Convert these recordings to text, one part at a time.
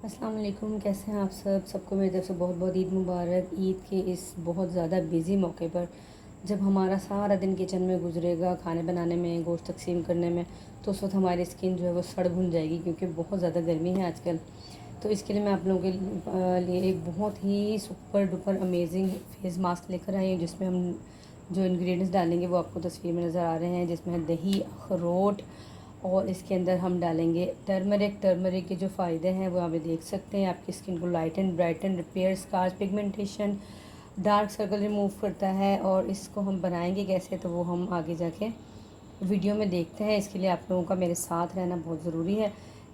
अस्सलाम वालेकुम, कैसे हैं आप सबको मेरी तरफ से बहुत बहुत ईद मुबारक। ईद के इस बहुत ज़्यादा बिज़ी मौके पर जब हमारा सारा दिन किचन में गुजरेगा, खाने बनाने में, गोश्त तकसीम करने में, तो उस वक्त हमारी स्किन जो है वो सड़ भुन जाएगी, क्योंकि बहुत ज़्यादा गर्मी है आजकल। तो इसके लिए मैं आप लोगों के लिए एक बहुत ही super duper amazing face mask लेकर आई हूँ, जिसमें हम जो इंग्रेडिएंट्स डालेंगे वो आपको तस्वीर में नज़र आ रहे हैं, जिसमें है दही, अखरोट, और इसके अंदर हम डालेंगे टर्मरिक। टर्मरिक के जो फ़ायदे हैं वो आप देख सकते हैं। आपकी स्किन को lighten, brighten, repair scars, pigmentation, dark circle remove करता है। और इसको हम बनाएंगे कैसे, तो वो हम आगे जाके वीडियो में देखते हैं। इसके लिए आप लोगों का मेरे साथ रहना बहुत ज़रूरी है।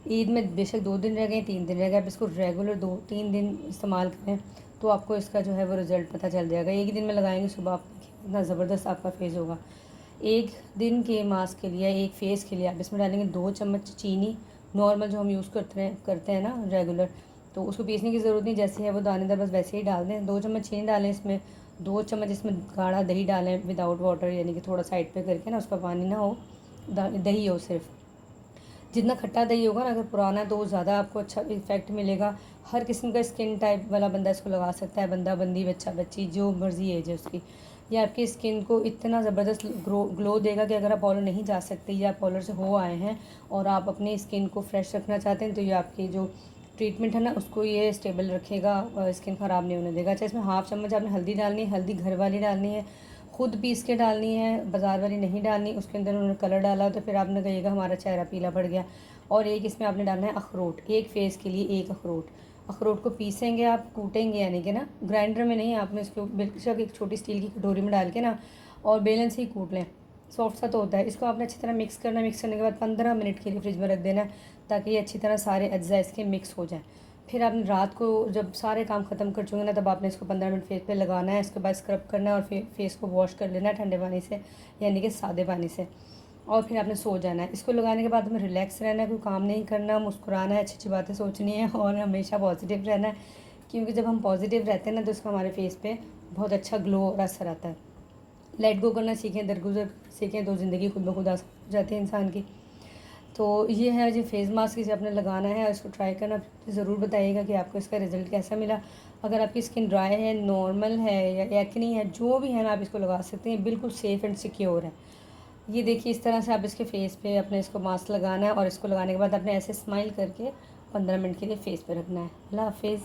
ईद में बेशक 2 दिन रह गए, 3 दिन रह गए, आप इसको रेगुलर 2-3 दिन इस्तेमाल करें तो आपको इसका जो है वो रिज़ल्ट पता चल जाएगा। एक ही दिन में लगाएंगे सुबह, आप देखिए इतना ज़बरदस्त आपका फेस होगा। एक दिन के मास्क के लिए, एक फ़ेस के लिए आप इसमें डालेंगे 2 चम्मच चीनी, नॉर्मल जो हम यूज़ करते हैं ना रेगुलर, तो उसको पीसने की ज़रूरत नहीं, जैसे है वो दानेदार बस वैसे ही डाल दें। 2 चम्मच चीनी डालें इसमें, 2 चम्मच इसमें गाढ़ा दही डालें विदाउट वाटर, यानी कि थोड़ा साइड पे करके ना, उसका पानी ना हो, दही हो सिर्फ। जितना खट्टा दही होगा ना, अगर पुराना है तो वो ज़्यादा आपको अच्छा इफेक्ट मिलेगा। हर किस्म का स्किन टाइप वाला बंदा इसको लगा सकता है, बंदा बंदी, बच्चा बच्ची, जो मर्ज़ी एज है उसकी। ये आपकी स्किन को इतना ज़बरदस्त ग्लो देगा कि अगर आप पार्लर नहीं जा सकते या पार्लर से हो आए हैं और आप अपनी स्किन को फ्रेश रखना चाहते हैं, तो ये आपकी जो ट्रीटमेंट है ना उसको ये स्टेबल रखेगा और स्किन ख़राब नहीं होने देगा। अच्छा, इसमें हाफ़ चम्मच आपने हल्दी डालनी है, हल्दी घर वाली डालनी है, खुद पीस के डालनी है, बाज़ार वाली नहीं डालनी। उसके अंदर उन्होंने कलर डाला तो फिर आपने कहिएगा हमारा चेहरा पीला पड़ गया। और एक इसमें आपने डालना है अखरोट, एक फ़ेस के लिए एक अखरोट। अखरोट को पीसेंगे आप, कूटेंगे, यानी कि ना ग्राइंडर में नहीं, आपने इसको बेशक एक छोटी स्टील की कटोरी में डाल के ना और बेलन से ही कूट लें, सॉफ्ट सा तो होता है। इसको आपने अच्छी तरह मिक्स करना है। मिक्स करने के बाद 15 मिनट के लिए फ्रिज में रख देना है, ताकि ये अच्छी तरह सारे अज्जा इसके मिक्स हो जाएँ। फिर आपने रात को जब सारे काम ख़त्म कर चुके ना, तब आपने इसको 15 मिनट फेस पे लगाना है। इसके बाद स्क्रब करना है और फिर फेस को वॉश कर लेना है ठंडे पानी से, यानी कि सादे पानी से, और फिर आपने सो जाना है। इसको लगाने के बाद हमें रिलैक्स रहना है, कोई काम नहीं करना, मुस्कुराना है, अच्छी अच्छी बातें सोचनी है और हमेशा पॉजिटिव रहना है, क्योंकि जब हम पॉजिटिव रहते हैं ना तो इसका हमारे फेस पे बहुत अच्छा ग्लो और असर आता है। लेट गो करना सीखें, दरगुजर सीखें, तो ज़िंदगी खुद ब खुद आसान जाती है इंसान की। तो ये है जो फेस मास्क इसे आपने लगाना है, इसको ट्राई करना, ज़रूर बताइएगा कि आपको इसका रिज़ल्ट कैसा मिला। अगर आपकी स्किन ड्राई है, नॉर्मल है या एक्नी है, जो भी है ना, आप इसको लगा सकते हैं, बिल्कुल सेफ़ एंड सिक्योर है। ये देखिए, इस तरह से आप इसके फेस पे अपने इसको मास्क लगाना है और इसको लगाने के बाद आपने ऐसे स्माइल करके 15 मिनट के लिए फेस पे रखना है। अल्लाह हाफिज़।